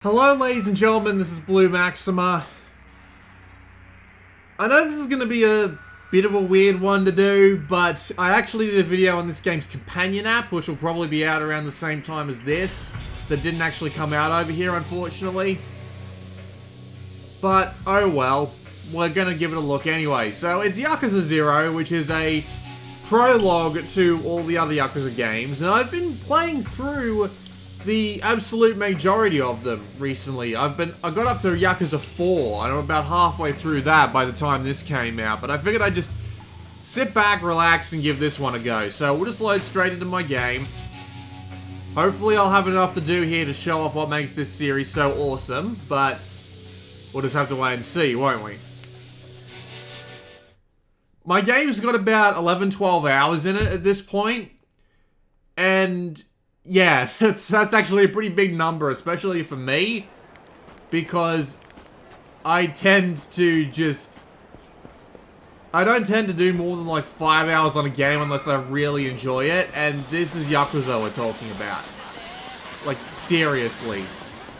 Hello ladies and gentlemen, this is Blue Maxima. I know this is going to be a bit of a weird one to do, but I actually did a video on this game's companion app, which will probably be out around the same time as this, that didn't actually come out over here, unfortunately. But, oh well, we're going to give it a look anyway. So, it's Yakuza 0, which is a prologue to all the other Yakuza games, and I've been playing through the absolute majority of them recently. I got up to Yakuza 4, and I'm about halfway through that by the time this came out, but I figured I'd just sit back, relax, and give this one a go. So we'll just load straight into my game. Hopefully I'll have enough to do here to show off what makes this series so awesome, but we'll just have to wait and see, won't we? My game's got about 11-12 hours in it at this point, and yeah, that's actually a pretty big number, especially for me, because I don't tend to do more than like 5 hours on a game unless I really enjoy it, and this is Yakuza we're talking about. Like, seriously.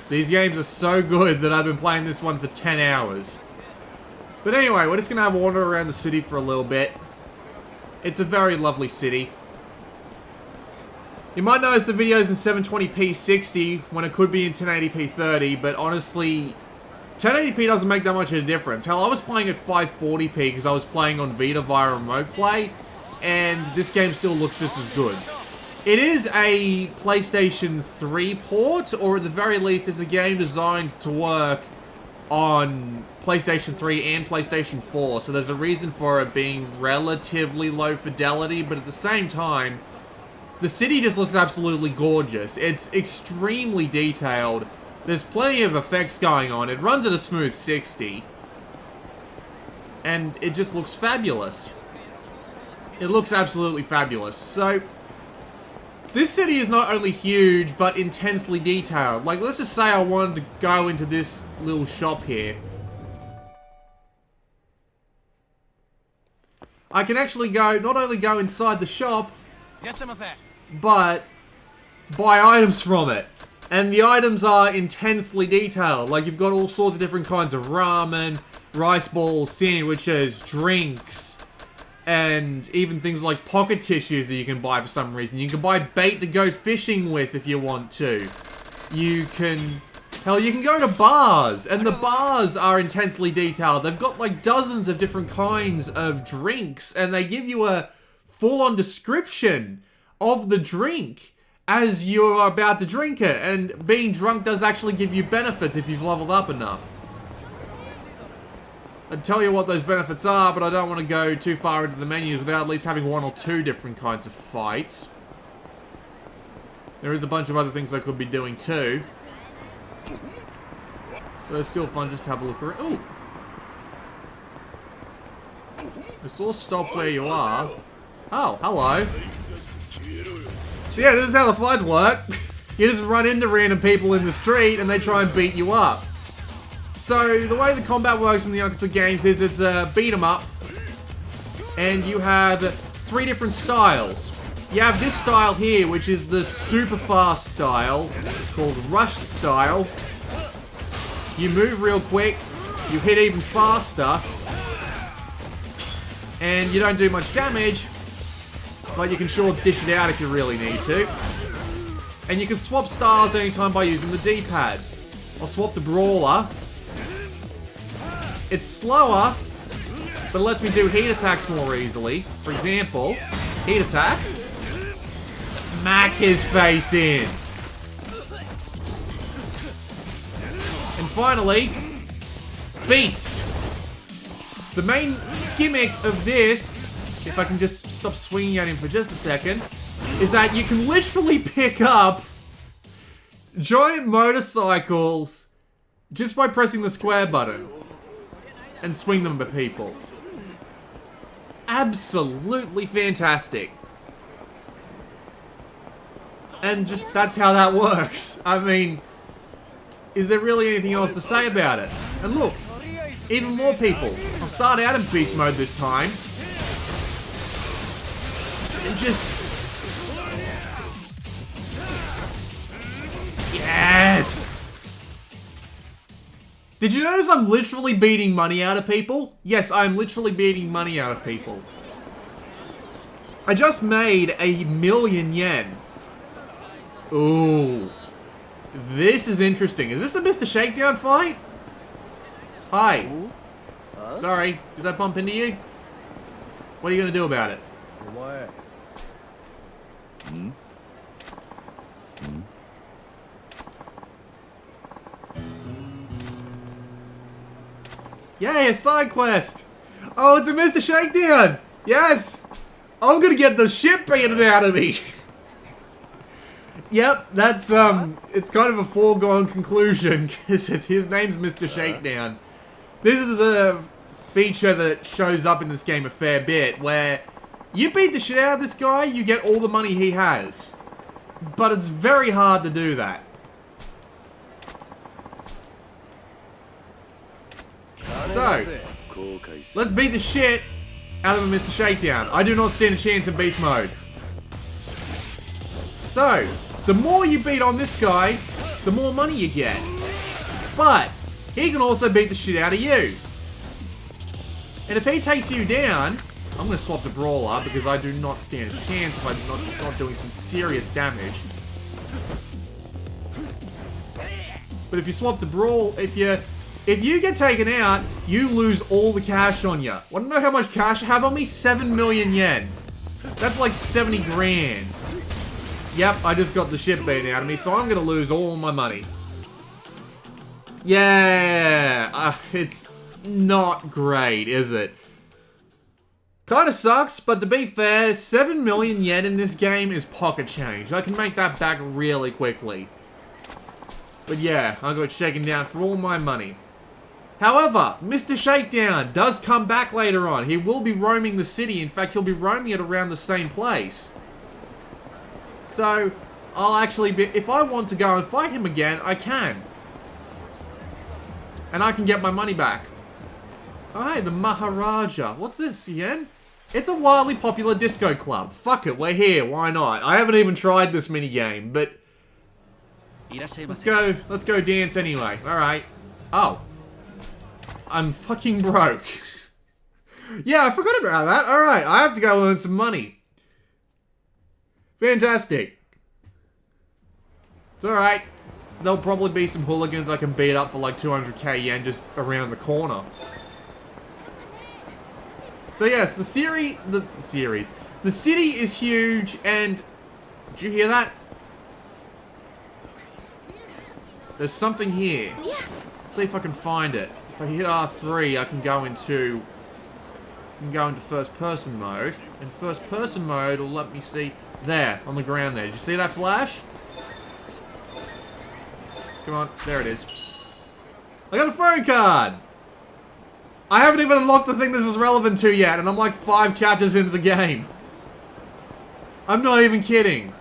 These games are so good that I've been playing this one for 10 hours. But anyway, we're just gonna have a wander around the city for a little bit. It's a very lovely city. You might notice the video's in 720p 60 when it could be in 1080p 30, but honestly, 1080p doesn't make that much of a difference. Hell, I was playing at 540p because I was playing on Vita via remote play, and this game still looks just as good. It is a PlayStation 3 port, or at the very least, it's a game designed to work on PlayStation 3 and PlayStation 4, so there's a reason for it being relatively low fidelity, but at the same time, the city just looks absolutely gorgeous. It's extremely detailed. There's plenty of effects going on. It runs at a smooth 60. And it just looks fabulous. It looks absolutely fabulous. So, this city is not only huge, but intensely detailed. Like, let's just say I wanted to go into this little shop here. I can actually not only go inside the shop, but buy items from it. And the items are intensely detailed. Like, you've got all sorts of different kinds of ramen, rice balls, sandwiches, drinks, and even things like pocket tissues that you can buy for some reason. You can buy bait to go fishing with if you want to. You can go to bars, and the bars are intensely detailed. They've got like dozens of different kinds of drinks, and they give you a full-on description of the drink as you're about to drink it, and being drunk does actually give you benefits if you've leveled up enough. I'd tell you what those benefits are, but I don't want to go too far into the menus without at least having one or two different kinds of fights. There is a bunch of other things I could be doing too. So it's still fun just to have a look around. Ooh! This all stop where you are. Oh, hello. So yeah, this is how the fights work. You just run into random people in the street and they try and beat you up. So the way the combat works in the Yakuza games is it's a beat 'em up, and you have 3 different styles. You have this style here, which is the super fast style, called rush style. You move real quick, you hit even faster, and you don't do much damage, but you can sure dish it out if you really need to. And you can swap styles anytime by using the D-pad. I'll swap to Brawler. It's slower, but it lets me do heat attacks more easily. For example, heat attack. Smack his face in. And finally, Beast. The main gimmick of this, if I can just stop swinging at him for just a second, is that you can literally pick up giant motorcycles just by pressing the square button and swing them at people. Absolutely fantastic. And just, that's how that works. I mean, is there really anything else to say about it? And look, even more people. I'll start out in beast mode this time. And just... Yes! Did you notice I'm literally beating money out of people? Yes, I'm literally beating money out of people. I just made 1,000,000 yen. Ooh. This is interesting. Is this a Mr. Shakedown fight? Hi. Sorry, did I bump into you? What are you gonna do about it? Yay, a side quest! Oh, it's a Mr. Shakedown! Yes! I'm gonna get the shit beaten out of me! Yep, that's, it's kind of a foregone conclusion, because his name's Mr. Shakedown. This is a feature that shows up in this game a fair bit, where you beat the shit out of this guy, you get all the money he has. But it's very hard to do that. So, let's beat the shit out of a Mr. Shakedown. I do not stand a chance in beast mode. So, the more you beat on this guy, the more money you get. But, he can also beat the shit out of you. And if he takes you down, I'm going to swap the brawler because I do not stand a chance if I'm not doing some serious damage. But if you swap the brawl, if you get taken out, you lose all the cash on you. Want to know how much cash I have on me? 7,000,000 yen. That's like 70 grand. Yep, I just got the shit beaten out of me, so I'm gonna lose all my money. Yeah, it's not great, is it? Kinda sucks, but to be fair, 7,000,000 yen in this game is pocket change. I can make that back really quickly. But yeah, I got shaken down for all my money. However, Mr. Shakedown does come back later on. He will be roaming the city. In fact, he'll be roaming it around the same place. So, I'll actually be... If I want to go and fight him again, I can. And I can get my money back. Oh, hey, the Maharaja. What's this, Yen? It's a wildly popular disco club. Fuck it, we're here. Why not? I haven't even tried this minigame, but... Let's go dance anyway. Alright. Oh. I'm fucking broke. Yeah, I forgot about that. Alright, I have to go earn some money. Fantastic. It's alright. There'll probably be some hooligans I can beat up for like 200k yen just around the corner. So yes, the city is huge and... Did you hear that? There's something here. Let's see if I can find it. If I hit R3, I can go into first person mode. And first person mode will let me see there, on the ground there. Did you see that flash? Come on, there it is. I got a phone card! I haven't even unlocked the thing this is relevant to yet, and I'm like 5 chapters into the game. I'm not even kidding.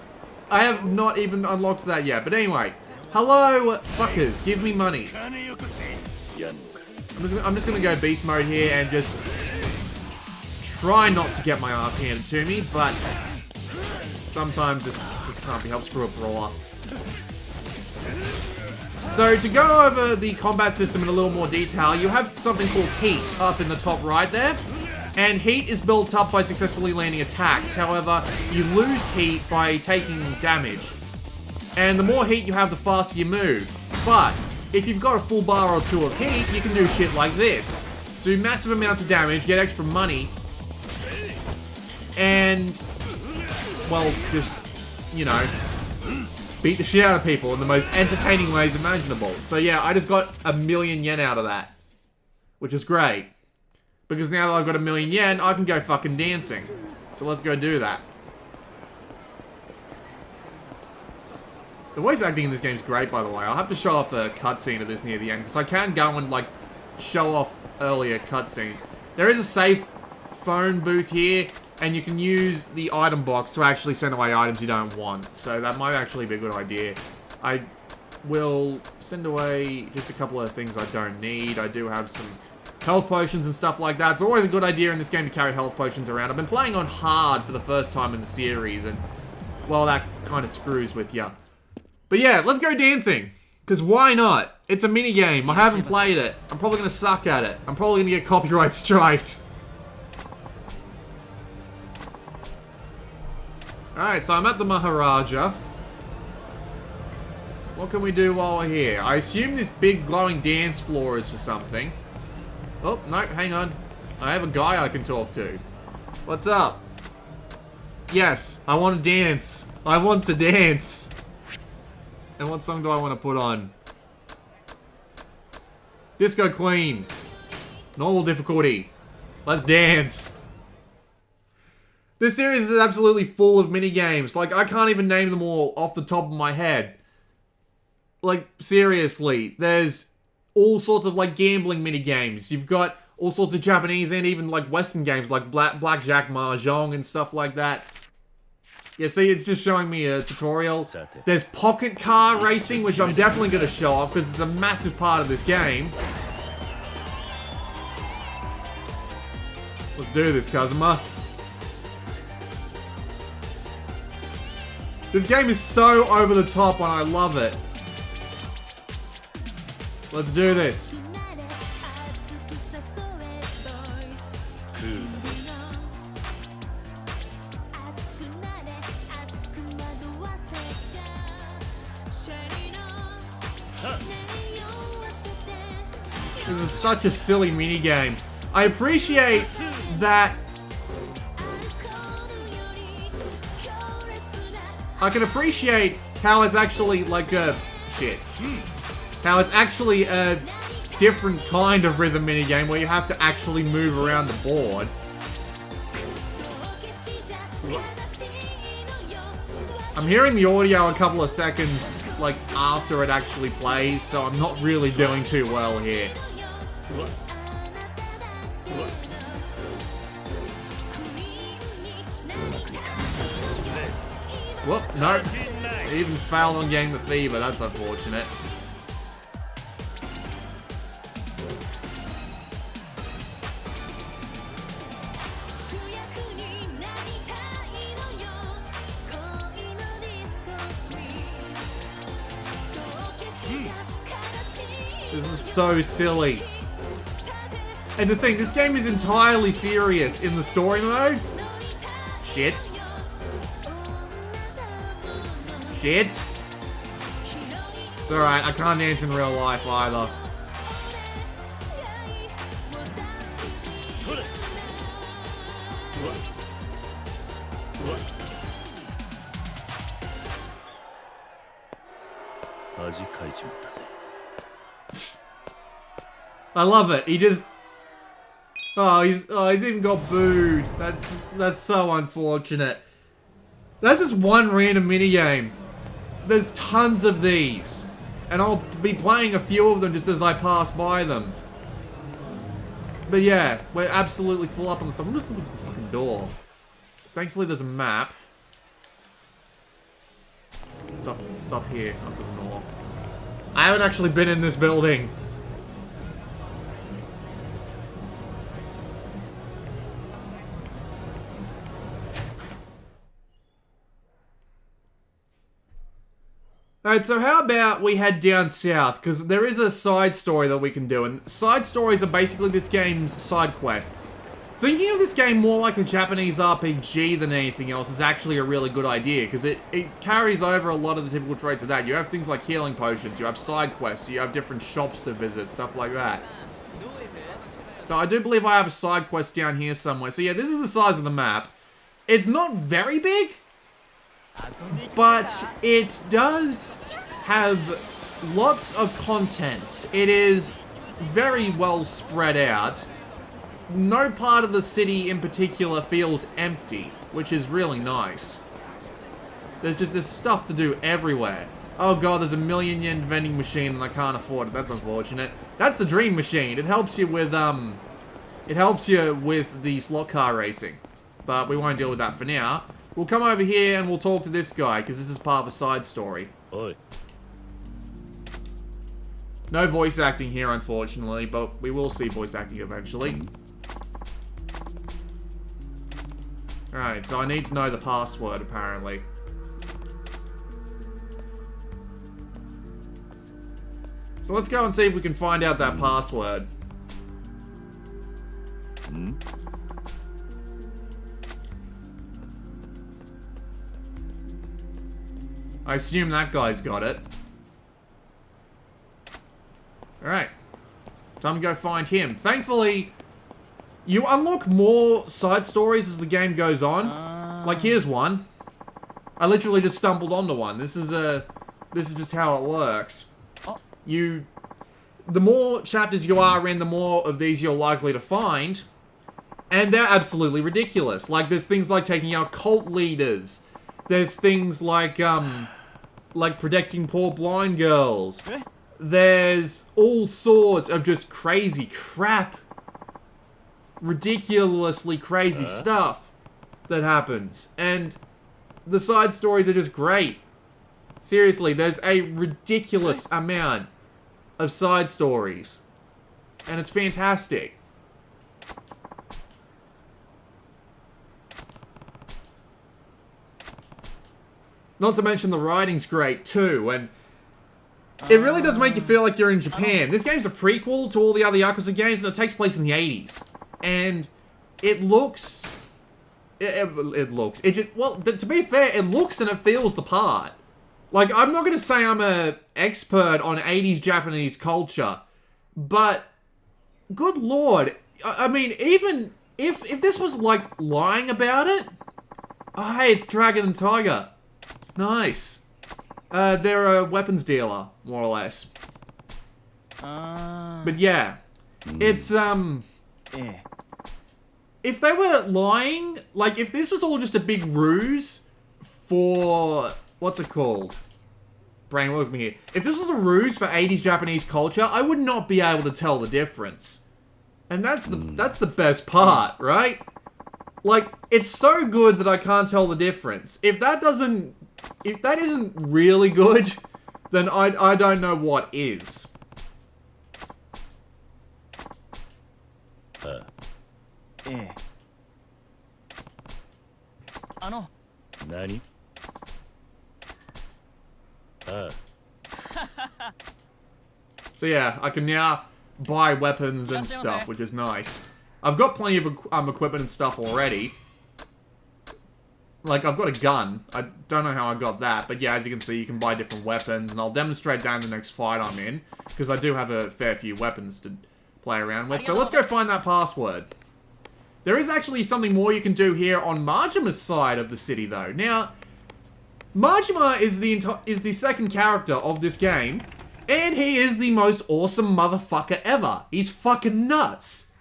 I have not even unlocked that yet, but anyway. Hello, fuckers, give me money. I'm just gonna go beast mode here and just try not to get my ass handed to me, but sometimes this can't be helped. Screw a brawler. So to go over the combat system in a little more detail, you have something called heat up in the top right there. And heat is built up by successfully landing attacks. However, you lose heat by taking damage. And the more heat you have, the faster you move. But if you've got a full bar or 2 of heat, you can do shit like this. Do massive amounts of damage, get extra money. And, well, just, you know, beat the shit out of people in the most entertaining ways imaginable. So yeah, I just got 1,000,000 yen out of that. Which is great. Because now that I've got 1,000,000 yen, I can go fucking dancing. So let's go do that. The voice acting in this game is great, by the way. I'll have to show off a cutscene of this near the end, because I can go and, like, show off earlier cutscenes. There is a safe phone booth here, and you can use the item box to actually send away items you don't want. So that might actually be a good idea. I will send away just a couple of things I don't need. I do have some health potions and stuff like that. It's always a good idea in this game to carry health potions around. I've been playing on hard for the first time in the series, and, well, that kind of screws with you. But yeah, let's go dancing. Because why not? It's a minigame. I haven't played it. I'm probably going to suck at it. I'm probably going to get copyright striked. Alright, so I'm at the Maharaja. What can we do while we're here? I assume this big glowing dance floor is for something. Oh, no, hang on. I have a guy I can talk to. What's up? Yes, I want to dance. I want to dance. And what song do I want to put on? Disco Queen. Normal difficulty. Let's dance. This series is absolutely full of minigames. Like, I can't even name them all off the top of my head. Like, seriously. There's all sorts of, like, gambling minigames. You've got all sorts of Japanese and even, like, Western games, like Blackjack, Mahjong, and stuff like that. Yeah, see, it's just showing me a tutorial. There's pocket car racing, which I'm definitely going to show off, because it's a massive part of this game. Let's do this, Kazuma. This game is so over the top and I love it. Let's do this. This is such a silly minigame. I appreciate that. I can appreciate how it's actually like a... shit. How it's actually a different kind of rhythm minigame where you have to actually move around the board. I'm hearing the audio a couple of seconds like after it actually plays, so I'm not really doing too well here. Whoop, no. He even failed on getting the fever, that's unfortunate. This is so silly. And the thing, this game is entirely serious in the story mode. Shit. Shit. It's alright, I can't dance in real life either. I love it. He just... Oh, he's even got booed. That's so unfortunate. That's just one random minigame. There's tons of these. And I'll be playing a few of them just as I pass by them. But yeah, we're absolutely full up on the stuff. I'm just looking for the fucking door. Thankfully there's a map. It's up here, up to the north. I haven't actually been in this building. Alright, so how about we head down south, because there is a side story that we can do, and side stories are basically this game's side quests. Thinking of this game more like a Japanese RPG than anything else is actually a really good idea, because it carries over a lot of the typical traits of that. You have things like healing potions, you have side quests, you have different shops to visit, stuff like that. So I do believe I have a side quest down here somewhere. So yeah, this is the size of the map. It's not very big, but it does have lots of content. It is very well spread out. No part of the city in particular feels empty, which is really nice. There's just this stuff to do everywhere. Oh god, there's a million yen vending machine and I can't afford it. That's unfortunate. That's the dream machine. It helps you with the slot car racing. But we won't deal with that for now. We'll come over here and we'll talk to this guy, because this is part of a side story. Oi. No voice acting here, unfortunately, but we will see voice acting eventually. Alright, so I need to know the password, apparently. So let's go and see if we can find out that password. I assume that guy's got it. Alright. Time to go find him. Thankfully, you unlock more side stories as the game goes on. Like, here's one. I literally just stumbled onto one. This is just how it works. The more chapters you are in, the more of these you're likely to find. And they're absolutely ridiculous. Like, there's things like taking out cult leaders. There's things like protecting poor blind girls. There's all sorts of just crazy crap. Ridiculously crazy stuff that happens. And the side stories are just great. Seriously, there's a ridiculous amount of side stories. And it's fantastic. Not to mention the writing's great too, and it really does make you feel like you're in Japan. This game's a prequel to all the other Yakuza games, and it takes place in the 80s. And it looks... to be fair, it looks and it feels the part. Like, I'm not going to say I'm an expert on 80s Japanese culture, but good lord, I mean, even if this was, like, lying about it... Oh, hey, it's Dragon and Tiger. Nice. They're a weapons dealer, more or less. But yeah, it's, if they were lying, like, if this was all just a big ruse for, what's it called? Brain, work with me here. If this was a ruse for 80s Japanese culture, I would not be able to tell the difference. And that's the best part, right? Like, it's so good that I can't tell the difference. If that isn't really good, then I don't know what is. Nani? So yeah, I can now buy weapons and stuff, which is nice. I've got plenty of equipment and stuff already. Like, I've got a gun. I don't know how I got that, but yeah, as you can see, you can buy different weapons, and I'll demonstrate that in the next fight I'm in, because I do have a fair few weapons to play around with. So let's go find that password. There is actually something more you can do here on Majima's side of the city, though. Now, Majima is the second character of this game, and he is the most awesome motherfucker ever. He's fucking nuts.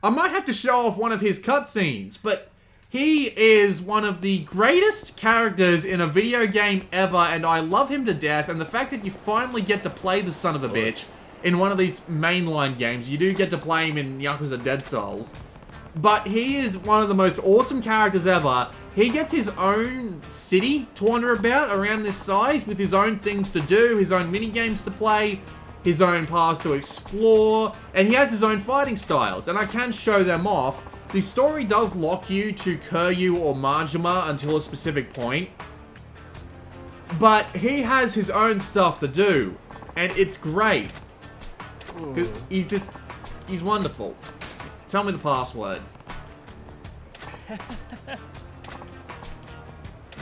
I might have to show off one of his cutscenes, but he is one of the greatest characters in a video game ever, and I love him to death, and the fact that you finally get to play the son of a bitch in one of these mainline games, you do get to play him in Yakuza Dead Souls, but he is one of the most awesome characters ever. He gets his own city to wander about around this size with his own things to do, his own minigames to play, his own paths to explore, and he has his own fighting styles, and I can show them off. The story does lock you to Kiryu or Majima until a specific point, but he has his own stuff to do, and it's great. 'Cause he's wonderful. Tell me the password.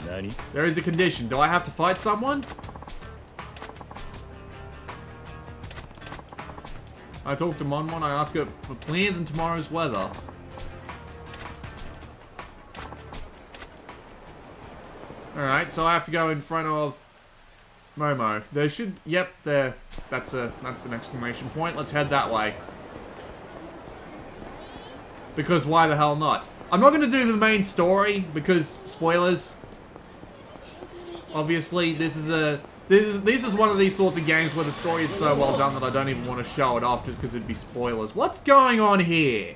Nani? There is a condition. Do I have to fight someone? I talk to Monmon, I ask her for plans and tomorrow's weather. Alright, so I have to go in front of Momo. There should, yep, there. That's an exclamation point. Let's head that way. Because why the hell not? I'm not going to do the main story because spoilers. Obviously, this is one of these sorts of games where the story is so well done that I don't even want to show it off just because it'd be spoilers. What's going on here?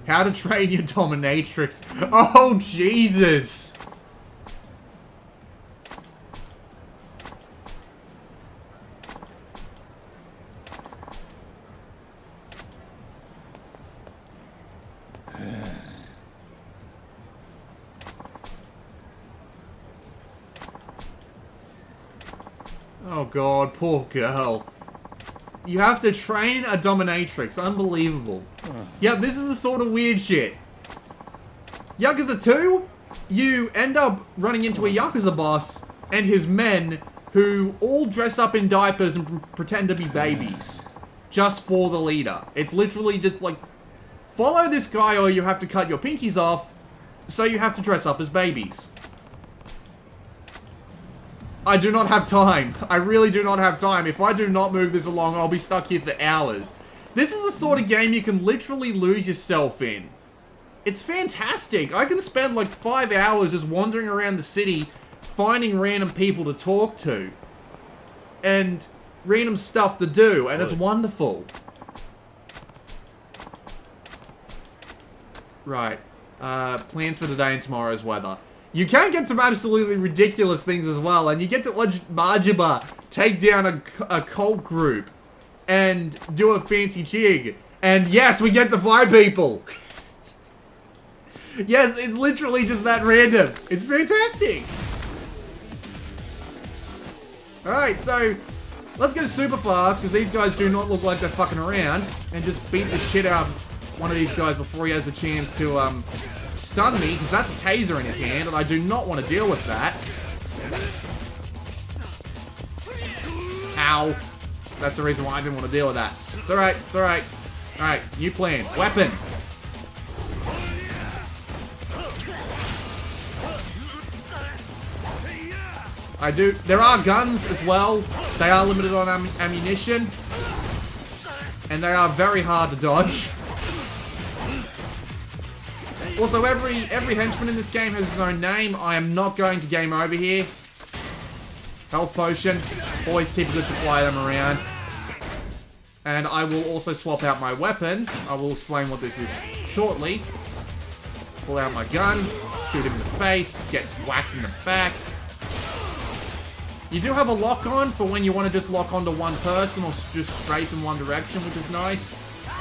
How to train your dominatrix. Oh, Jesus. Oh god, poor girl. You have to train a dominatrix. Unbelievable. Yep, this is the sort of weird shit. Yakuza 2, you end up running into a Yakuza boss and his men who all dress up in diapers and pretend to be babies. Just for the leader. It's literally just like, follow this guy or you have to cut your pinkies off, so you have to dress up as babies. I do not have time. I really do not have time. If I do not move this along, I'll be stuck here for hours. This is the sort of game you can literally lose yourself in. It's fantastic. I can spend like 5 hours just wandering around the city, finding random people to talk to. And random stuff to do, and it's wonderful. Right. Plans for today and tomorrow's weather. You can get some absolutely ridiculous things as well, and you get to watch Majima take down a cult group and do a fancy jig. And yes, we get to fight people. Yes, it's literally just that random. It's fantastic. Alright, so let's go super fast, because these guys do not look like they're fucking around, and just beat the shit out of one of these guys before he has a chance to, stun me, because that's a taser in his hand, and I do not want to deal with that. Ow. That's the reason why I didn't want to deal with that. It's alright, it's alright. Alright, new plan. Weapon. There are guns as well. They are limited on ammunition. And they are very hard to dodge. Also, every henchman in this game has his own name. I am not going to game over here. Health potion. Always keep a good supply of them around. And I will also swap out my weapon. I will explain what this is shortly. Pull out my gun. Shoot him in the face. Get whacked in the back. You do have a lock on for when you want to just lock onto one person or just strafe in one direction, which is nice.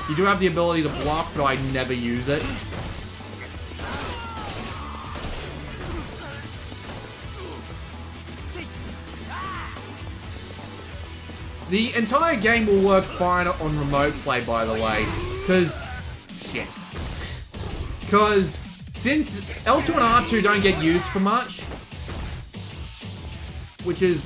You do have the ability to block, but I never use it. The entire game will work fine on remote play, by the way, because... shit. Because since L2 and R2 don't get used for much, which is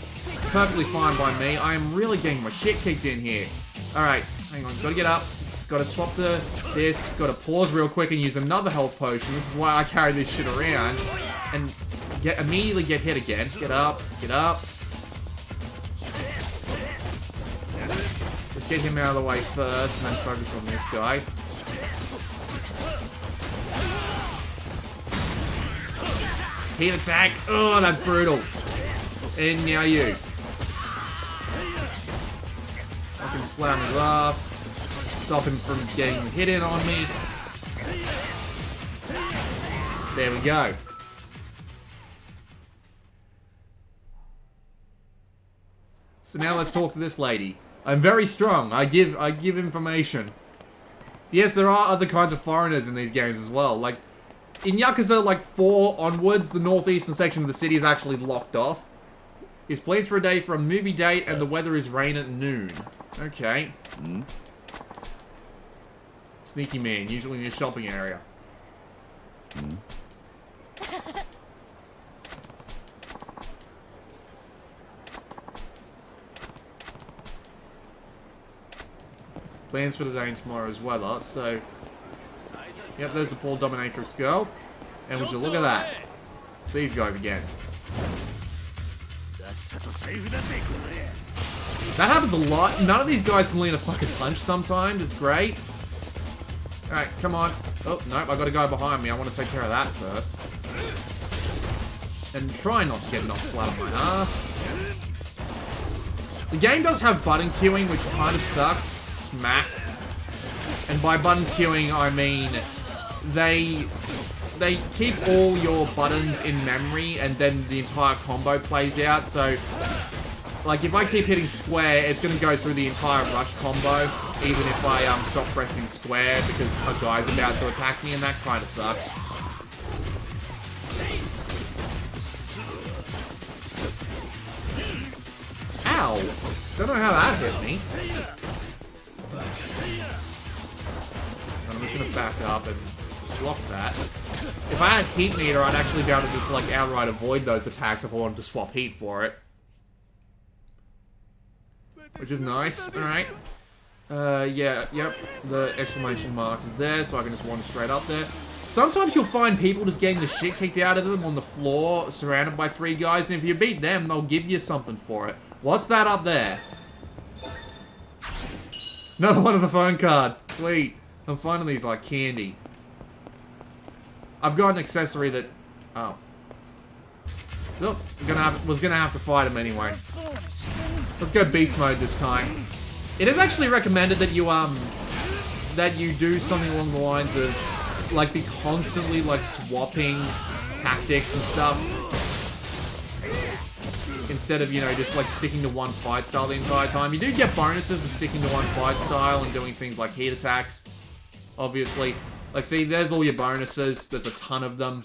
perfectly fine by me, I am really getting my shit kicked in here. Alright, hang on, gotta get up, gotta swap this, gotta pause real quick and use another health potion. This is why I carry this shit around, and immediately get hit again. Get up, get up. Let's get him out of the way first, and then focus on this guy. Heat attack! Oh, that's brutal. And now you. I can flat on his ass. Stop him from getting hit in on me. There we go. So now let's talk to this lady. I'm very strong. I give information. Yes, there are other kinds of foreigners in these games as well. Like, in Yakuza, like, 4 onwards, the northeastern section of the city is actually locked off. His plans for a day for a movie date, and the weather is rain at noon. Okay. Sneaky man, usually in your shopping area. Plans for today and tomorrow's weather, so... Yep, there's the poor dominatrix girl. And would you look at that? It's these guys again. That happens a lot. None of these guys can land a fucking punch sometimes. It's great. Alright, come on. Oh, nope, I got a guy behind me. I want to take care of that first. And try not to get knocked flat on my ass. The game does have button queuing, which kind of sucks. Smack. And by button queuing, I mean they keep all your buttons in memory, and then the entire combo plays out. So, like, if I keep hitting square, it's going to go through the entire rush combo, even if I stop pressing square because a guy's about to attack me, and that kind of sucks. Ow! Don't know how that hit me. And I'm just gonna back up and block that. If I had heat meter, I'd actually be able to just like outright avoid those attacks if I wanted to swap heat for it. Which is nice. Alright. Yeah, yep. The exclamation mark is there, so I can just wander straight up there. Sometimes you'll find people just getting the shit kicked out of them on the floor, surrounded by 3 guys, and if you beat them, they'll give you something for it. What's that up there? Another one of the phone cards. Sweet. I'm finding these like candy. I've got an accessory that... Oh. Look, was gonna have to fight him anyway. Let's go beast mode this time. It is actually recommended that you do something along the lines of like be constantly like swapping tactics and stuff instead of, you know, just like sticking to one fight style the entire time. You do get bonuses for sticking to one fight style and doing things like heat attacks, obviously. Like, see, there's all your bonuses. There's a ton of them.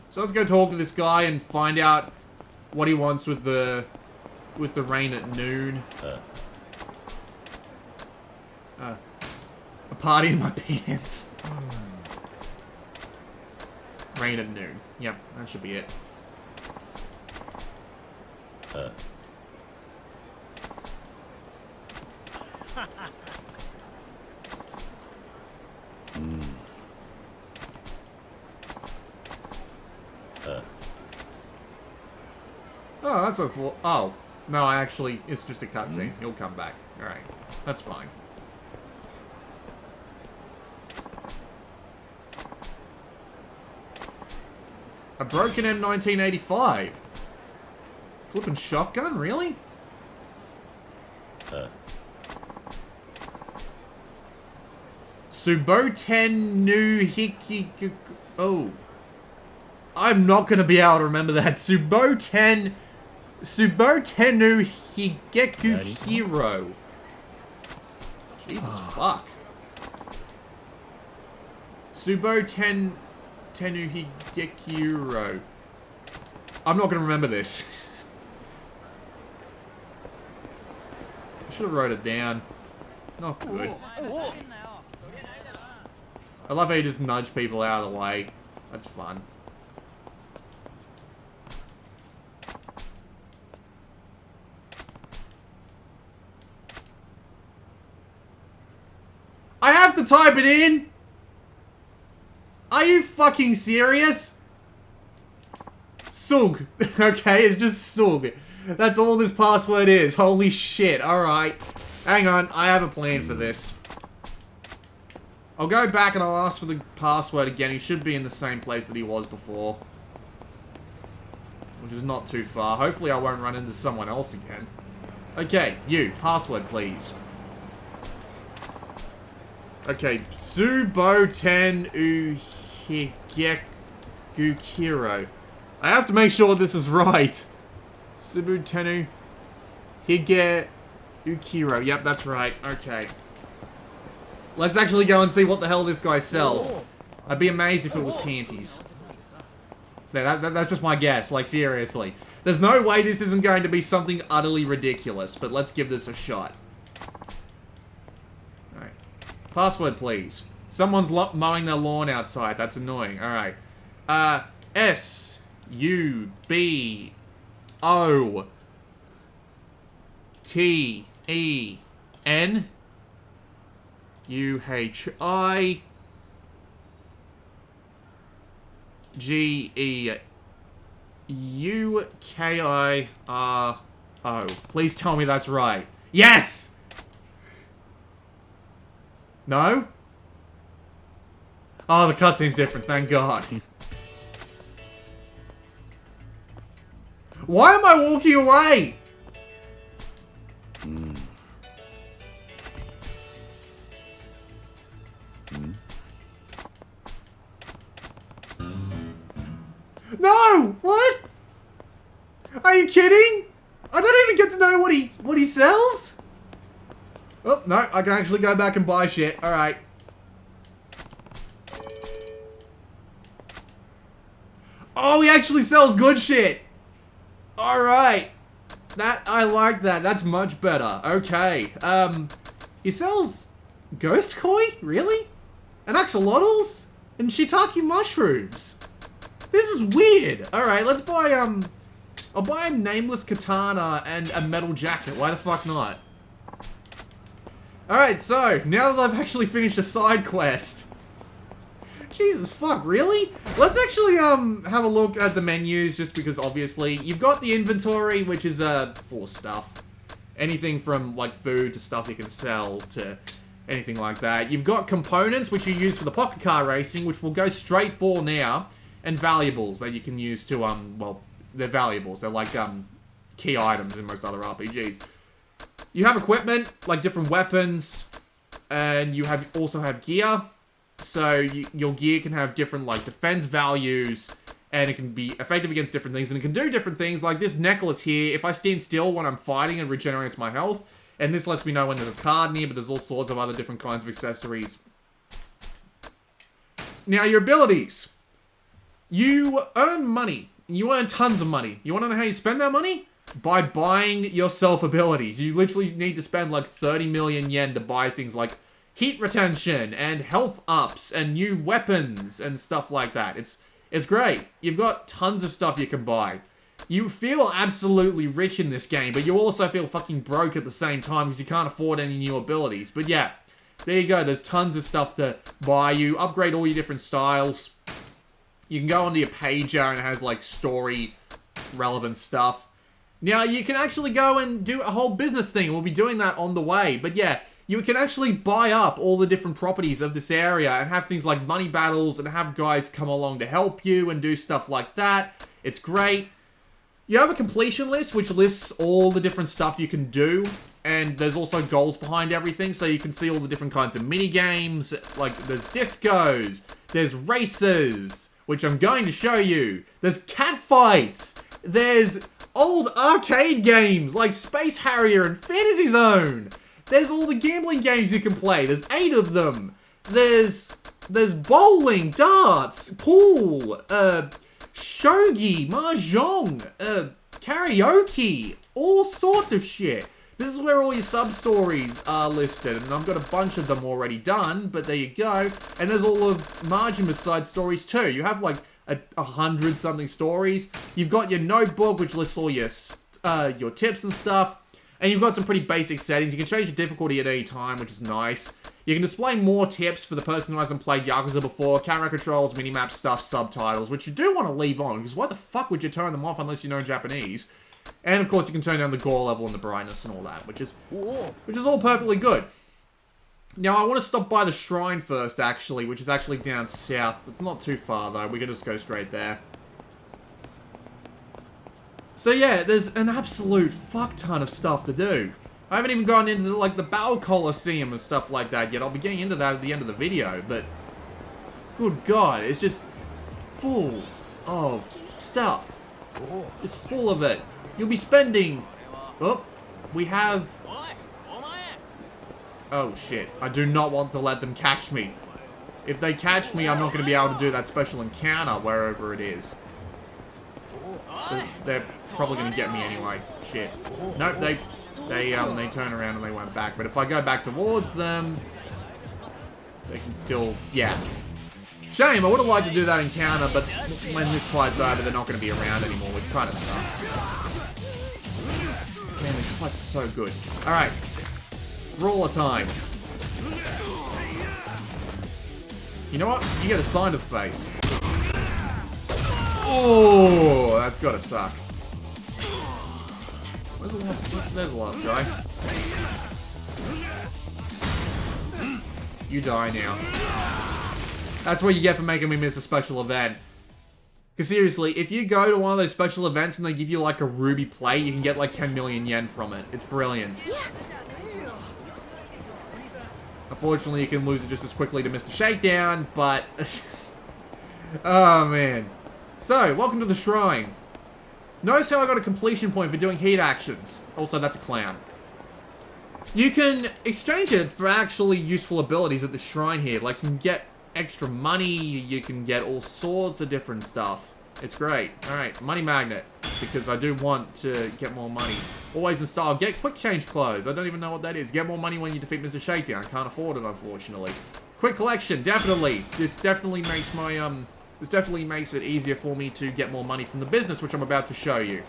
So let's go talk to this guy and find out what he wants with the rain at noon. A party in my pants. Rain at noon. Yep, that should be it. Oh, that's a full... Oh. No, it's just a cutscene. He'll come back. Alright. That's fine. A broken M1985. Flippin' shotgun? Really? Suboten nu hiki... Oh. I'm not gonna be able to remember that. Subotenu Higeku Hero. Jesus fuck. Tenu Higekuro. I'm not gonna remember this. I should have wrote it down. Not good. I love how you just nudge people out of the way. That's fun. I have to type it in? Are you fucking serious? Sug. Okay, it's just Sug. That's all this password is. Holy shit. Alright. Hang on, I have a plan for this. I'll go back and I'll ask for the password again. He should be in the same place that he was before. Which is not too far. Hopefully I won't run into someone else again. Okay, you. Password, please. Okay, Suboten Uhigekukiro. I have to make sure this is right. Subutenu Hige Ukiro. Yep, that's right. Okay. Let's actually go and see what the hell this guy sells. I'd be amazed if it was panties. That's just my guess, like seriously. There's no way this isn't going to be something utterly ridiculous, but let's give this a shot. Alright. Password, please. Someone's mowing their lawn outside. That's annoying. Alright. S-U-B-O-T-E-N U-H-I-G-E-U-K-I-R-O. Please tell me that's right. Yes! No? Oh, the cutscene's different, thank God. Why am I walking away? No! What? Are you kidding? I don't even get to know what he sells? Oh, no, I can actually go back and buy shit. Alright. Oh, he actually sells good shit. Alright. I like that. That's much better. Okay. He sells ghost koi? Really? And axolotls? And shiitake mushrooms? This is weird. Alright, let's buy, I'll buy a nameless katana and a metal jacket. Why the fuck not? Alright, so, now that I've actually finished a side quest. Jesus fuck, really? Let's actually, have a look at the menus, just because obviously, you've got the inventory, which is, for stuff. Anything from, like, food to stuff you can sell to anything like that. You've got components, which you use for the pocket car racing, which will go straight for now. And valuables that you can use to, well, they're valuables. They're like, key items in most other RPGs. You have equipment, like different weapons, and you also have gear. So, your gear can have different, like, defense values, and it can be effective against different things, and it can do different things, like this necklace here. If I stand still when I'm fighting, it regenerates my health, and this lets me know when there's a card near, but there's all sorts of other different kinds of accessories. Now, your abilities. You earn money. You earn tons of money. You want to know how you spend that money? By buying yourself abilities. You literally need to spend like 30 million yen to buy things like heat retention and health ups and new weapons and stuff like that. It's great. You've got tons of stuff you can buy. You feel absolutely rich in this game, but you also feel fucking broke at the same time because you can't afford any new abilities. But yeah, there you go. There's tons of stuff to buy. You upgrade all your different styles. You can go onto your pager and it has like story relevant stuff. Now you can actually go and do a whole business thing. We'll be doing that on the way. But yeah, you can actually buy up all the different properties of this area and have things like money battles and have guys come along to help you and do stuff like that. It's great. You have a completion list which lists all the different stuff you can do. And there's also goals behind everything, so you can see all the different kinds of mini games. Like there's discos, there's races, which I'm going to show you. There's cat fights. There's old arcade games like Space Harrier and Fantasy Zone. There's all the gambling games you can play. There's 8 of them. There's bowling, darts, pool, shogi, mahjong, karaoke, all sorts of shit. This is where all your sub-stories are listed, and I've got a bunch of them already done, but there you go. And there's all of Majima's side stories too. You have like 100-something stories. You've got your notebook, which lists all your tips and stuff. And you've got some pretty basic settings. You can change the difficulty at any time, which is nice. You can display more tips for the person who hasn't played Yakuza before. Camera controls, minimap stuff, subtitles, which you do want to leave on, because why the fuck would you turn them off unless you know Japanese? And of course you can turn down the gore level and the brightness and all that, which is all perfectly good. Now I want to stop by the shrine first actually, which is actually down south. It's not too far though, we can just go straight there. So yeah, there's an absolute fuck ton of stuff to do. I haven't even gone into like the Battle Coliseum and stuff like that yet. I'll be getting into that at the end of the video, but good god, it's just full of stuff. Just full of it. You'll be spending... Oh, we have... Oh shit, I do not want to let them catch me. If they catch me, I'm not going to be able to do that special encounter wherever it is. They're probably going to get me anyway. Shit. Nope, they turn around and they went back. But if I go back towards them, they can still... Yeah. Shame, I would have liked to do that encounter, but when this fight's over, they're not going to be around anymore, which kind of sucks. Man, these fights are so good. Alright. Brawler time. You know what? You get a sign to the face. Oh, that's gotta suck. Where's the last? There's the last guy. You die now. That's what you get for making me miss a special event. Because seriously, if you go to one of those special events and they give you like a ruby plate, you can get like 10 million yen from it. It's brilliant. Unfortunately, you can lose it just as quickly to Mr. Shakedown, but... Oh, man. So, welcome to the shrine. Notice how I got a completion point for doing heat actions. Also, that's a clown. You can exchange it for actually useful abilities at the shrine here. Like, you can get extra money, you can get all sorts of different stuff. It's great. Alright, money magnet. Because I do want to get more money. Always in style. Get quick change clothes. I don't even know what that is. Get more money when you defeat Mr. Shakedown. Can't afford it, unfortunately. Quick collection. Definitely. This definitely makes my, this definitely makes it easier for me to get more money from the business, which I'm about to show you.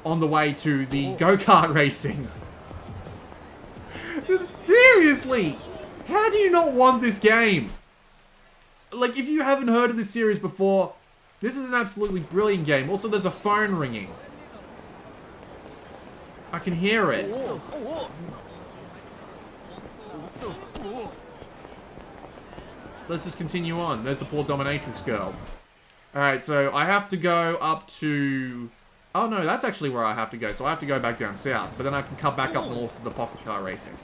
On the way to the go-kart racing. Seriously! How do you not want this game? Like, if you haven't heard of this series before, this is an absolutely brilliant game. Also, there's a phone ringing. I can hear it. Let's just continue on. There's the poor dominatrix girl. Alright, so I have to go up to... Oh no, that's actually where I have to go. So I have to go back down south. But then I can cut back up north to the pocket car racing.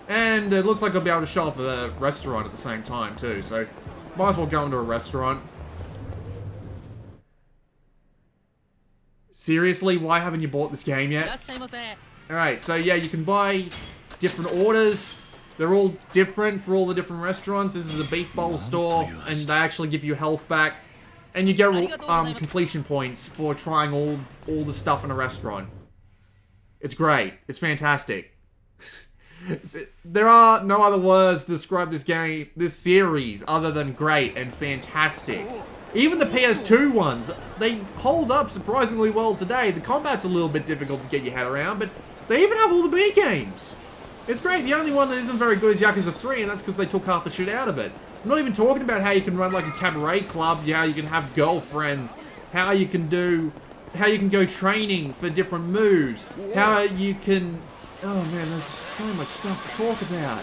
And it looks like I'll be able to show off a restaurant at the same time too. So might as well go into a restaurant. Seriously, why haven't you bought this game yet? Alright, so yeah, you can buy different orders. They're all different for all the different restaurants. This is a beef bowl store, and they actually give you health back. And you get completion points for trying all the stuff in a restaurant. It's great. It's fantastic. There are no other words to describe this game, this series, other than great and fantastic. Even the PS2 ones, they hold up surprisingly well today. The combat's a little bit difficult to get your head around, but they even have all the mini games. It's great. The only one that isn't very good is Yakuza 3, and that's because they took half the shit out of it. I'm not even talking about how you can run like a cabaret club, how you can have girlfriends, how you can go training for different moves, how you can... Oh man, there's just so much stuff to talk about.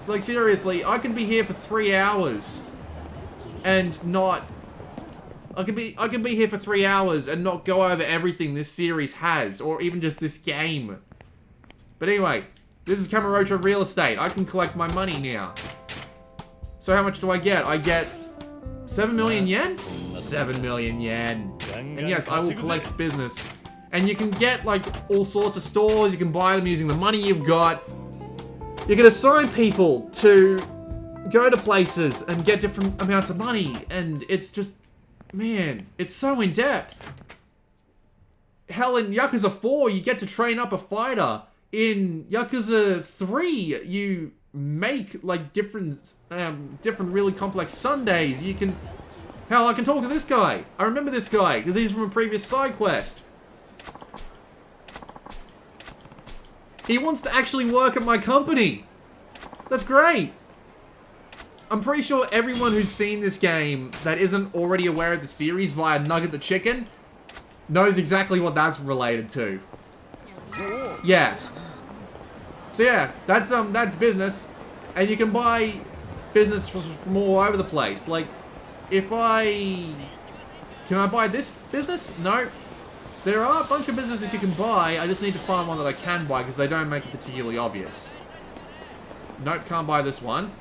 Like seriously, I can be here for 3 hours and not... I can be here for 3 hours and not go over everything this series has, or even just this game. But anyway, this is Kamurocho Real Estate. I can collect my money now. So how much do I get? I get 7 million yen? 7 million yen. And yes, I will collect business. And you can get like all sorts of stores. You can buy them using the money you've got. You can assign people to go to places and get different amounts of money. And it's just, man, it's so in depth. Hell, in Yakuza 4, you get to train up a fighter. In Yakuza 3, you make like different really complex sundaes. You can... Hell, I can talk to this guy. I remember this guy because he's from a previous side quest. He wants to actually work at my company. That's great. I'm pretty sure everyone who's seen this game that isn't already aware of the series via Nugget the Chicken knows exactly what that's related to. Yeah. So yeah, that's business. And you can buy business from all over the place. Like, if I... Can I buy this business? No. There are a bunch of businesses you can buy. I just need to find one that I can buy because they don't make it particularly obvious. Nope, can't buy this one.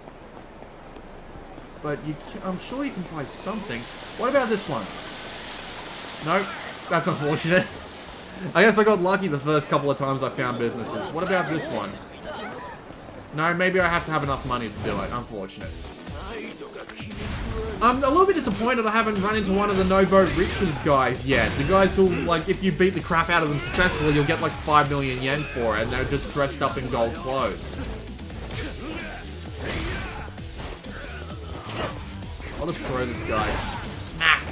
But I'm sure you can buy something. What about this one? Nope, that's unfortunate. I guess I got lucky the first couple of times I found businesses. What about this one? No, maybe I have to have enough money to do it. Unfortunate. I'm a little bit disappointed I haven't run into one of the Novo Riches guys yet. The guys who, like, if you beat the crap out of them successfully, you'll get like 5 million yen for it, and they're just dressed up in gold clothes. I'll just throw this guy. Smack!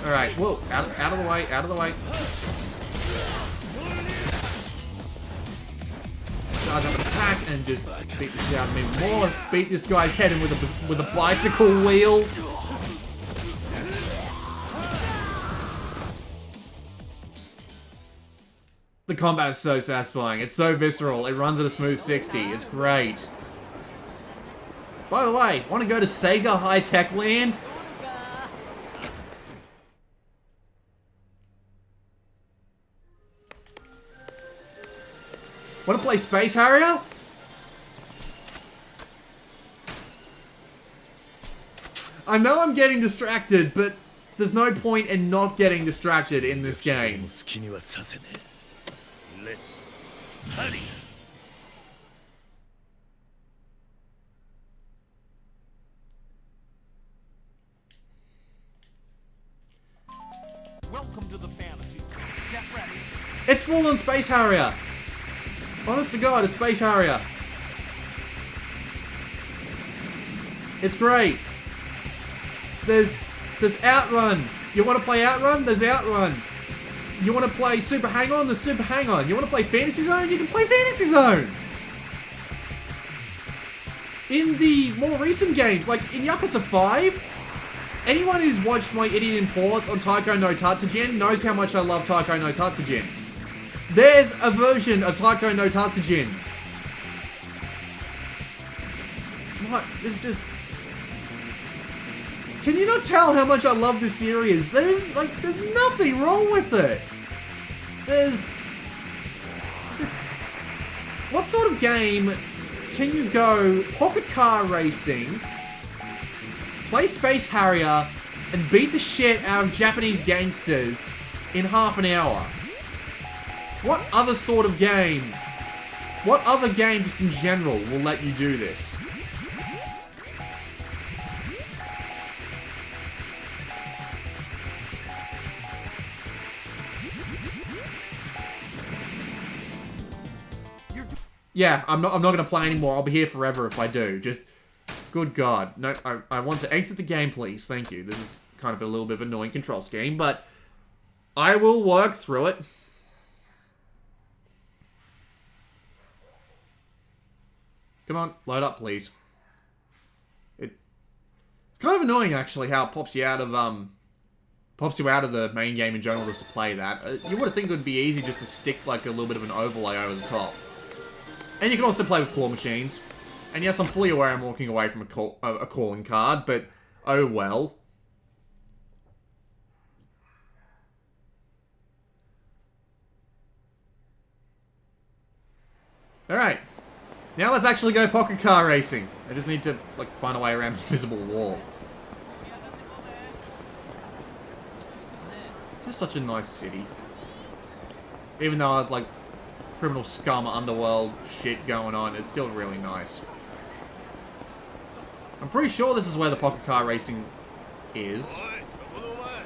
Alright, whoa, out of the way, out of the way. Charge up an attack and just beat the shit out of me more. Beat this guy's head in with a bicycle wheel. The combat is so satisfying. It's so visceral. It runs at a smooth 60. It's great. By the way, want to go to Sega High Tech Land? Want to play Space Harrier? I know I'm getting distracted, but there's no point in not getting distracted in this game. レッツ。 ハリー。 Let's. レッツ。 ハリー。 Let's. ハリー。 Let's. It's full on Space Harrier. Honest to God, it's Space Harrier. It's great. There's Outrun. You want to play Outrun? There's Outrun. You want to play Super Hang-On? There's Super Hang-On. You want to play Fantasy Zone? You can play Fantasy Zone. In the more recent games, like in Yakuza 5, anyone who's watched my idiot imports on Taiko no Tatsujin knows how much I love Taiko no Tatsujin. There's a version of Taiko no Tatsujin. What? It's just... Can you not tell how much I love this series? There's nothing wrong with it. What sort of game can you go pocket car racing, play Space Harrier, and beat the shit out of Japanese gangsters in half an hour? What other sort of game? What other game just in general will let you do this? Yeah, I'm not gonna play anymore. I'll be here forever if I do. Just, good God. No, I want to exit the game, please. Thank you. This is kind of a little bit of an annoying control scheme, but I will work through it. Come on, load up, please. It's kind of annoying, actually, how it pops you out of the main game in general just to play that. You would think it would be easy just to stick like a little bit of an overlay over the top. And you can also play with claw machines. And yes, I'm fully aware I'm walking away from a calling card, but oh well. Alright. Now let's actually go pocket car racing. I just need to, like, find a way around an invisible wall. Just such a nice city. Even though I was like criminal scum underworld shit going on, it's still really nice. I'm pretty sure this is where the pocket car racing is.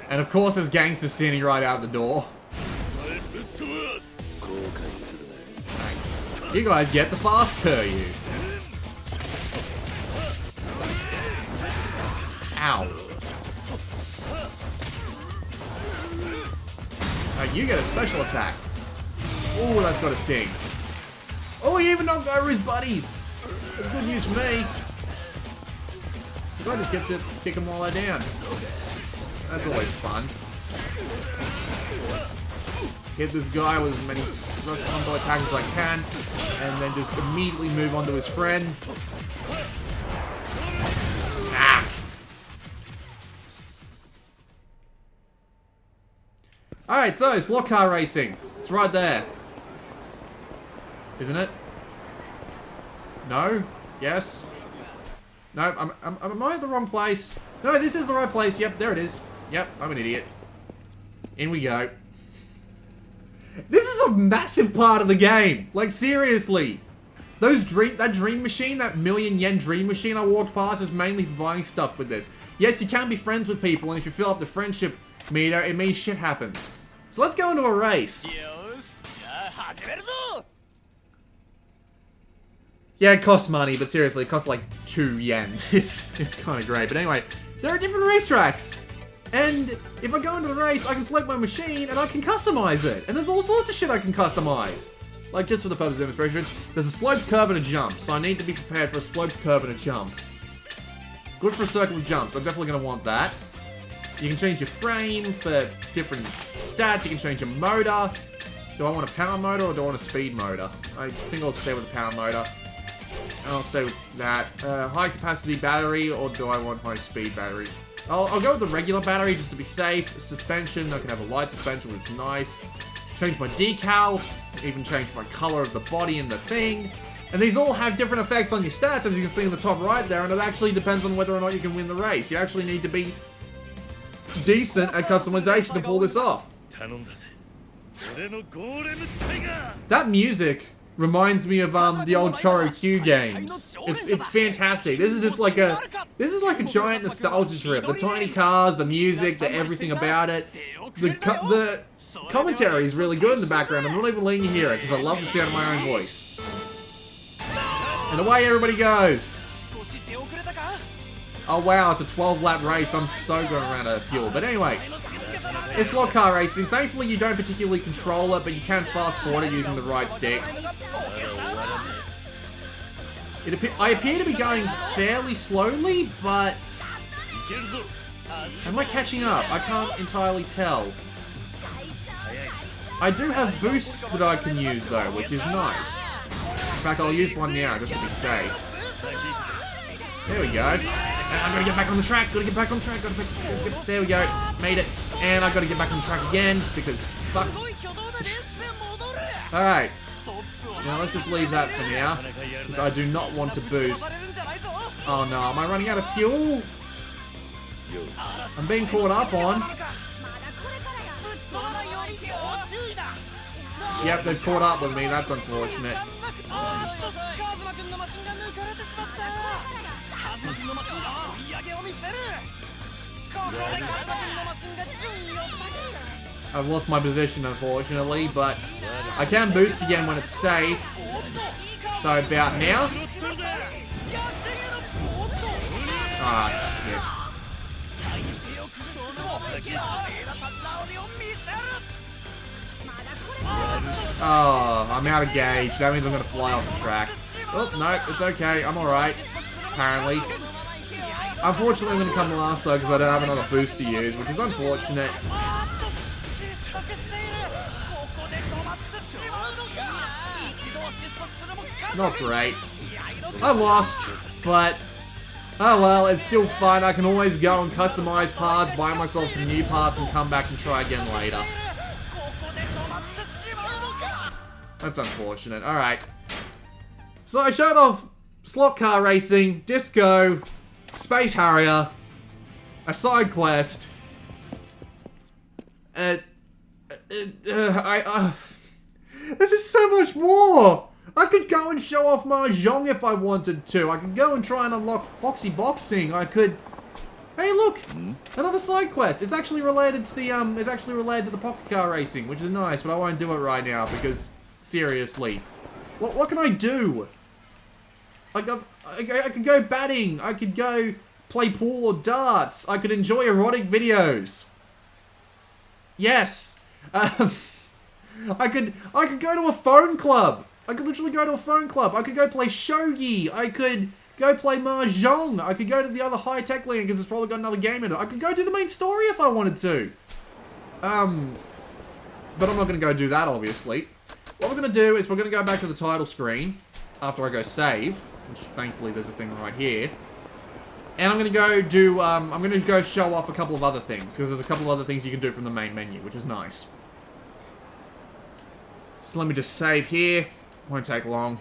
And of course there's gangsters standing right out the door. You guys get the fast car, you. Ow. You get a special attack. Oh, that's got a sting. Oh, he even knocked over his buddies. That's good news for me. Because I just get to kick them while they're down. That's always fun. Hit this guy with as many rush combo attacks as I can, and then just immediately move on to his friend. Smack! Alright, so, slot car racing. It's right there. Isn't it? No? Yes? No, am I at the wrong place? No, this is the right place. Yep, there it is. Yep, I'm an idiot. In we go. This is a massive part of the game. Like, seriously. That dream machine, that million-yen dream machine I walked past is mainly for buying stuff with this. Yes, you can be friends with people, and if you fill up the friendship meter, it means shit happens. So let's go into a race. Yeah, it costs money, but seriously, it costs like 2 yen. It's kind of great. But anyway, there are different racetracks. And if I go into the race, I can select my machine and I can customize it. And there's all sorts of shit I can customize. Like, just for the purpose of demonstration, there's a sloped curve and a jump. So I need to be prepared for a sloped curve and a jump. Good for a circle with jumps. I'm definitely going to want that. You can change your frame for different stats. You can change your motor. Do I want a power motor or do I want a speed motor? I think I'll stay with the power motor. And I'll stay with that. High capacity battery, or do I want high speed battery? I'll go with the regular battery just to be safe. Suspension, I can have a light suspension, which is nice. Change my decal, even change my color of the body and the thing. And these all have different effects on your stats, as you can see in the top right there, and it actually depends on whether or not you can win the race. You actually need to be decent at customization to pull this off. That music reminds me of the old Chorokyu games. It's fantastic. This is like a giant nostalgia trip. The tiny cars, the music, the everything about it. commentary is really good in the background. I'm not even letting you hear it because I love the sound of my own voice. And away everybody goes. Oh wow, it's a 12-lap race. I'm so going around out of fuel. But anyway, it's slot car racing. Thankfully, you don't particularly control it, but you can fast forward it using the right stick. I appear to be going fairly slowly, but am I catching up? I can't entirely tell. I do have boosts that I can use though, which is nice. In fact, I'll use one now just to be safe. There we go. And I gotta get back on the track. Gotta get back on track. There we go. Made it. And I gotta get back on the track again because fuck. Alright. Now let's just leave that for now because I do not want to boost. Oh no, am I running out of fuel? I'm being caught up on. Yep, they've caught up with me. That's unfortunate. I've lost my position, unfortunately, but I can boost again when it's safe. So about now. Ah, shit. Oh, I'm out of gauge. That means I'm going to fly off the track. Oh, no, it's okay. I'm alright. Apparently. Unfortunately, I'm going to come last, though, because I don't have another boost to use, which is unfortunate. Not great. I lost, but oh well, it's still fun. I can always go and customize parts, buy myself some new parts, and come back and try again later. That's unfortunate. Alright. So I showed off slot car racing, disco, Space Harrier, a side quest. This is so much more! I could go and show off Mahjong if I wanted to. I could go and try and unlock Foxy Boxing. I could... Hey, look! Another side quest. It's actually related to the pocket car racing, which is nice, but I won't do it right now because, seriously. What can I do? Like, I could go batting. I could go play pool or darts. I could enjoy erotic videos. Yes. I could go to a phone club. I could literally go to a phone club. I could go play shogi. I could go play mahjong. I could go to the other high-tech land because it's probably got another game in it. I could go do the main story if I wanted to. But I'm not going to go do that, obviously. What we're going to do is we're going to go back to the title screen after I go save, which thankfully there's a thing right here. And I'm going to go do, I'm going to go show off a couple of other things because there's a couple of other things you can do from the main menu, which is nice. So let me just save here. Won't take long.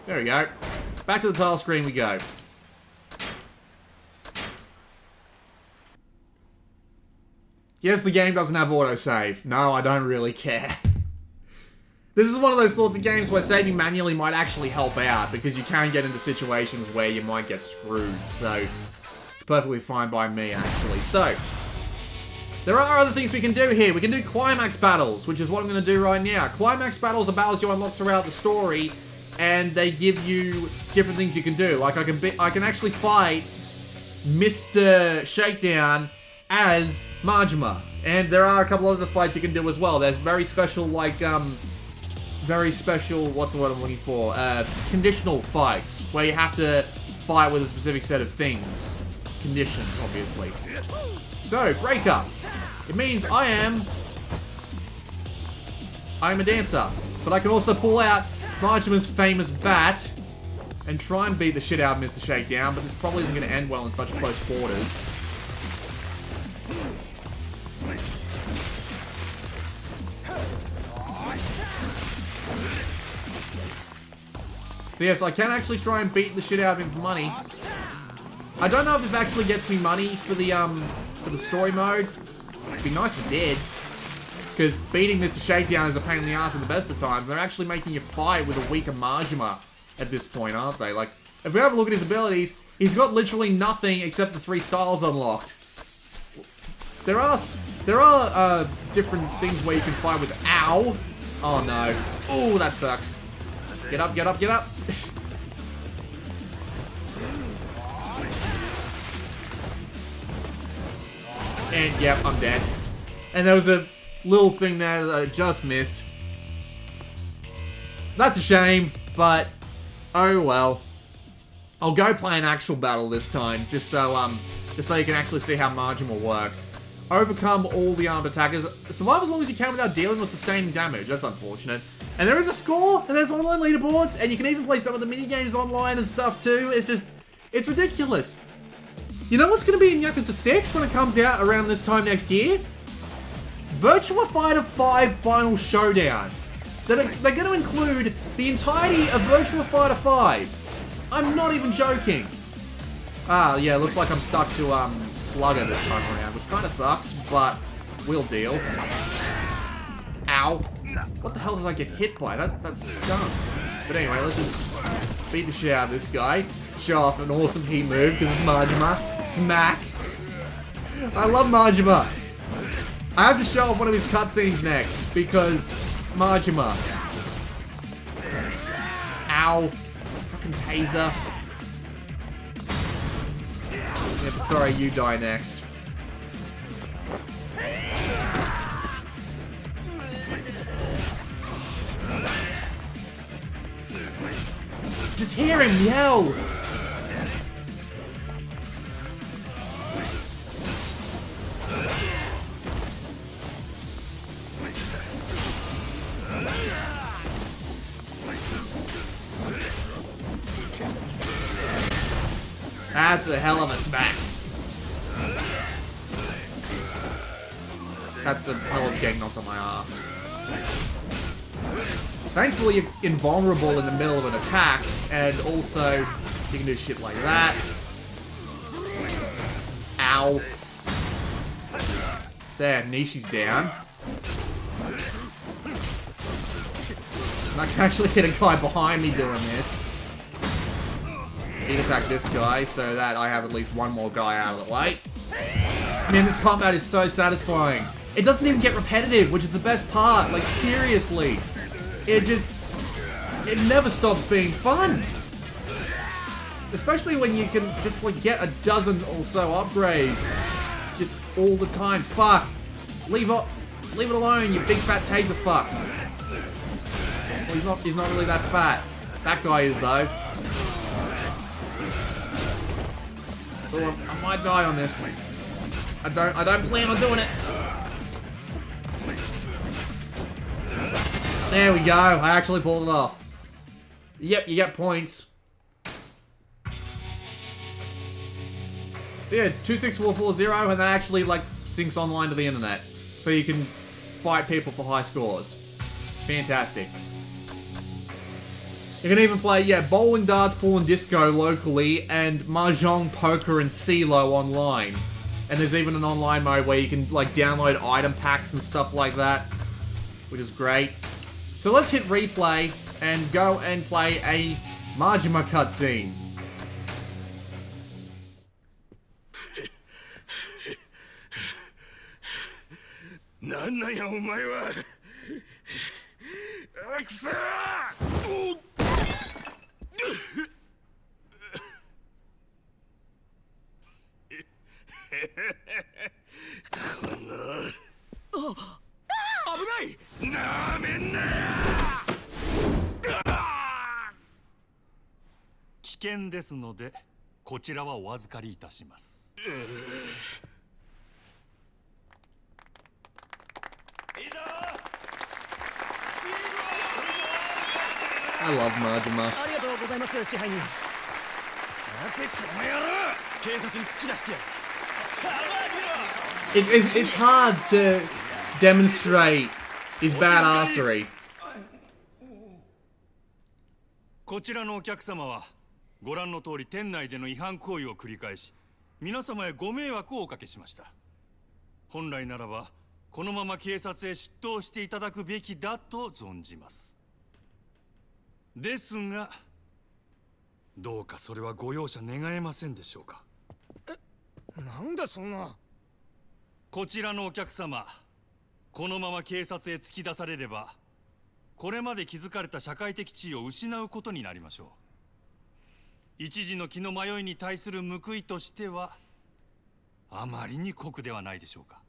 There we go. Back to the title screen we go. Yes, the game doesn't have autosave. No, I don't really care. This is one of those sorts of games where saving manually might actually help out, because you can get into situations where you might get screwed, so it's perfectly fine by me, actually. So, there are other things we can do here. We can do climax battles, which is what I'm going to do right now. Climax battles are battles you unlock throughout the story, and they give you different things you can do. Like, I can actually fight Mr. Shakedown as Majima. And there are a couple other fights you can do as well. There's very special, like, what's the word I'm looking for? Conditional fights, where you have to fight with a specific set of things. Conditions, obviously. So, breakup. It means I am a dancer. But I can also pull out Majima's famous bat and try and beat the shit out of Mr. Shakedown, but this probably isn't going to end well in such close quarters. So yes, I can actually try and beat the shit out of him for money. I don't know if this actually gets me money for the story mode. It'd be nice if it did. Because beating Mr. Shakedown is a pain in the ass at the best of times. They're actually making you fight with a weaker Majima at this point, aren't they? Like, if we have a look at his abilities, he's got literally nothing except the 3 styles unlocked. There are different things where you can fight with. Ow! Oh no. Oh, that sucks. Get up, get up, get up! And yep, I'm dead. And there was a little thing there that I just missed. That's a shame, but oh well. I'll go play an actual battle this time, just so you can actually see how Majima works. Overcome all the armed attackers. Survive as long as you can without dealing or sustaining damage. That's unfortunate. And there is a score, and there's online leaderboards, and you can even play some of the minigames online and stuff too. It's ridiculous. You know what's going to be in Yakuza 6 when it comes out around this time next year? Virtua Fighter 5 Final Showdown. They're going to include the entirety of Virtua Fighter 5. I'm not even joking. Ah, yeah, looks like I'm stuck to Slugger this time around, which kind of sucks, but we'll deal. Ow. What the hell did I get hit by? That stung. But anyway, let's just beat the shit out of this guy. Show off an awesome heat move, because it's Majima. Smack. I love Majima. I have to show off one of his cutscenes next, because Majima. Ow. Fucking taser. Yeah, but sorry, you die next. Just hear him yell! That's a hell of a smack. That's a hell of getting knocked on my ass. Thankfully, you're invulnerable in the middle of an attack, and also, you can do shit like that. Ow. There, Nishi's down. And I can actually hit a guy behind me doing this. Need to attack this guy so that I have at least one more guy out of the way. Man, this combat is so satisfying. It doesn't even get repetitive, which is the best part. Like, seriously. It never stops being fun. Especially when you can just, like, get a dozen or so upgrades. Just all the time. Fuck. Leave it alone, you big fat taser fuck. Well, he's not really that fat. That guy is, though. Oh, I might die on this. I don't plan on doing it. There we go. I actually pulled it off. Yep, you get points. So yeah, 26440, and that actually like syncs online to the internet, so you can fight people for high scores. Fantastic. You can even play, yeah, bowling, darts, pool, and disco locally, and mahjong, poker, and CeeLo online. And there's even an online mode where you can like download item packs and stuff like that, which is great. So let's hit replay and go and play a Majima cutscene. I love Majima. It's hard to demonstrate his badassery. こちらのお客様はご覧の通り店内での違反行為を繰り返し皆様へご迷惑をおかけしました。本来ならばこのまま警察へ出頭していただくべきだと存じます。ですがどうかそれはご容赦願えませんでしょうか。なんだそんな。こちらのお客様、このまま警察へ突き出されればこれまで築かれた社会的地位を失うことになりましょう。一時の気の迷いに対する報いとしてはあまりに酷ではないでしょうか。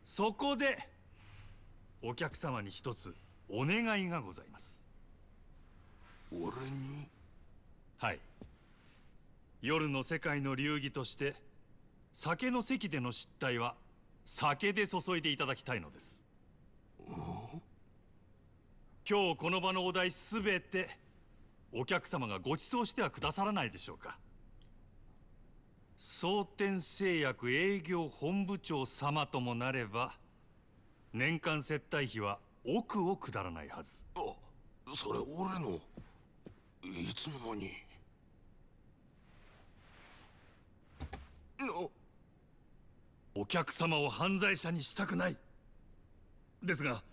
そこでお客様に一つお願いがございます。俺に？はい。夜の世界の流儀として酒の席での失態は酒で注いでいただきたいのです。今日この場のお題すべてお客様がご馳走してはくださらないでしょうか。蒼天製薬営業本部長様ともなれば年間接待費は億を下らないはず。あ、それ俺の。いつの間に。お客様を犯罪者にしたくない。ですが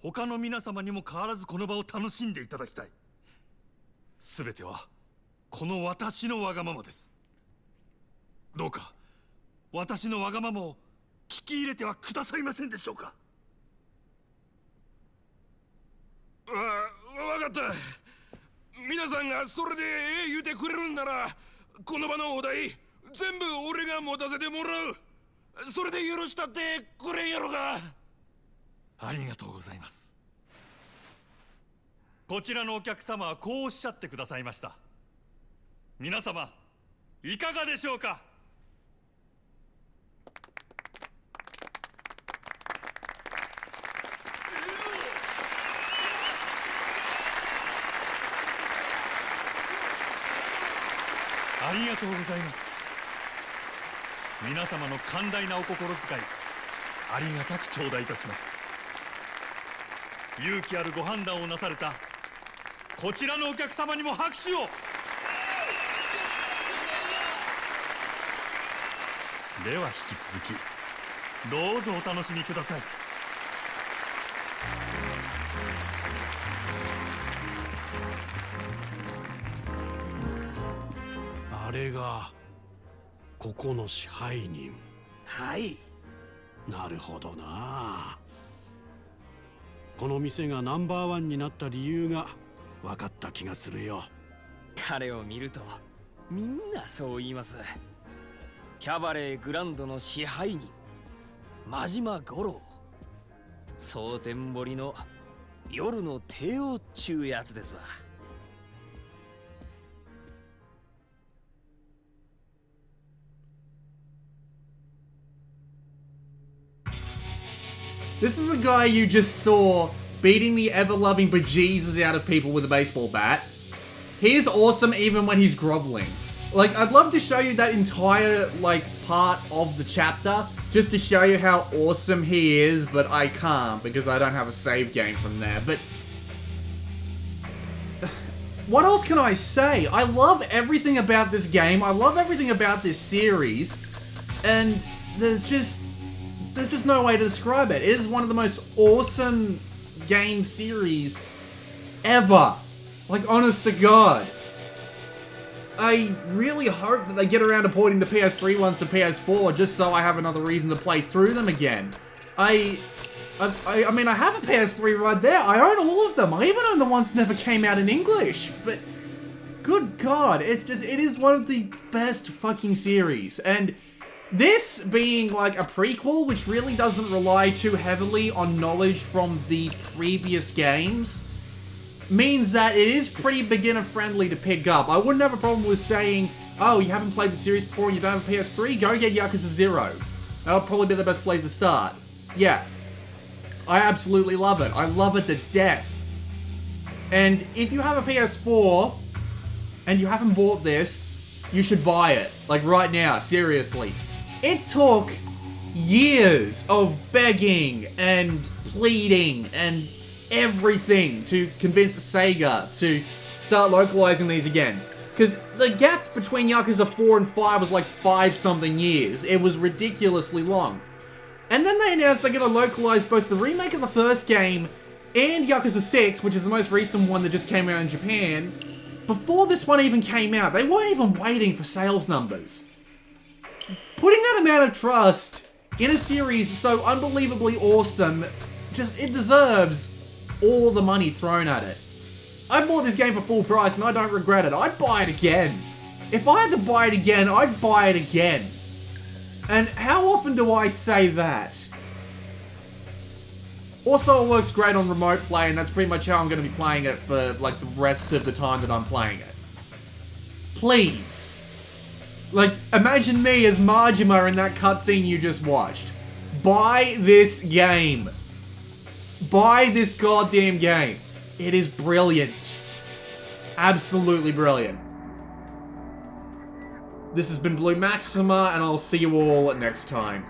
他の皆様にも変わらずこの場を楽しんでいただきたい。全てはこの私のわがままです。どうか私のわがままを聞き入れてはくださいませんでしょうか。わかった。皆さんがそれで言うてくれるんならこの場のお題全部俺が持たせてもらう。それで許したってくれんやろか。ありがとうございます。こちらのお客様はこうおっしゃってくださいました。皆様いかがでしょうか。ありがとうございます。皆様の寛大なお心遣いありがたく頂戴いたします。勇気あるご判断をなされたこちらのお客様にも拍手を。では引き続きどうぞお楽しみください。あれがここの支配人。はい。なるほどな。この店がナンバーワンになった理由が分かった気がするよ。彼を見るとみんなそう言います。キャバレーグランドの支配人真島五郎、蒼天堀の夜の帝王っちゅうやつですわ。This is a guy you just saw beating the ever-loving bejesus out of people with a baseball bat. He is awesome even when he's groveling. Like, I'd love to show you that entire, like, part of the chapter, just to show you how awesome he is, but I can't, because I don't have a save game from there. But what else can I say? I love everything about this game, I love everything about this series, and there's just no way to describe it. It is one of the most awesome game series ever. Like, honest to God. I really hope that they get around to porting the PS3 ones to PS4 just so I have another reason to play through them again. I mean, I have a PS3 right there. I own all of them. I even own the ones that never came out in English. But, good God, it is one of the best fucking series. And this being like a prequel, which really doesn't rely too heavily on knowledge from the previous games, means that it is pretty beginner friendly to pick up. I wouldn't have a problem with saying, oh, you haven't played the series before and you don't have a PS3, go get Yakuza 0. That'll probably be the best place to start. Yeah. I absolutely love it. I love it to death. And if you have a PS4 and you haven't bought this, you should buy it. Like right now, seriously. It took years of begging and pleading and everything to convince Sega to start localizing these again. Because the gap between Yakuza 4 and 5 was like 5-something years. It was ridiculously long. And then they announced they're going to localize both the remake of the first game and Yakuza 6, which is the most recent one that just came out in Japan, before this one even came out. They weren't even waiting for sales numbers. Putting that amount of trust in a series so unbelievably awesome, it deserves all the money thrown at it. I bought this game for full price and I don't regret it. I'd buy it again. If I had to buy it again, I'd buy it again. And how often do I say that? Also, it works great on remote play, and that's pretty much how I'm going to be playing it for, like, the rest of the time that I'm playing it. Please. Like, imagine me as Majima in that cutscene you just watched. Buy this game. Buy this goddamn game. It is brilliant. Absolutely brilliant. This has been Blue Maxima, and I'll see you all next time.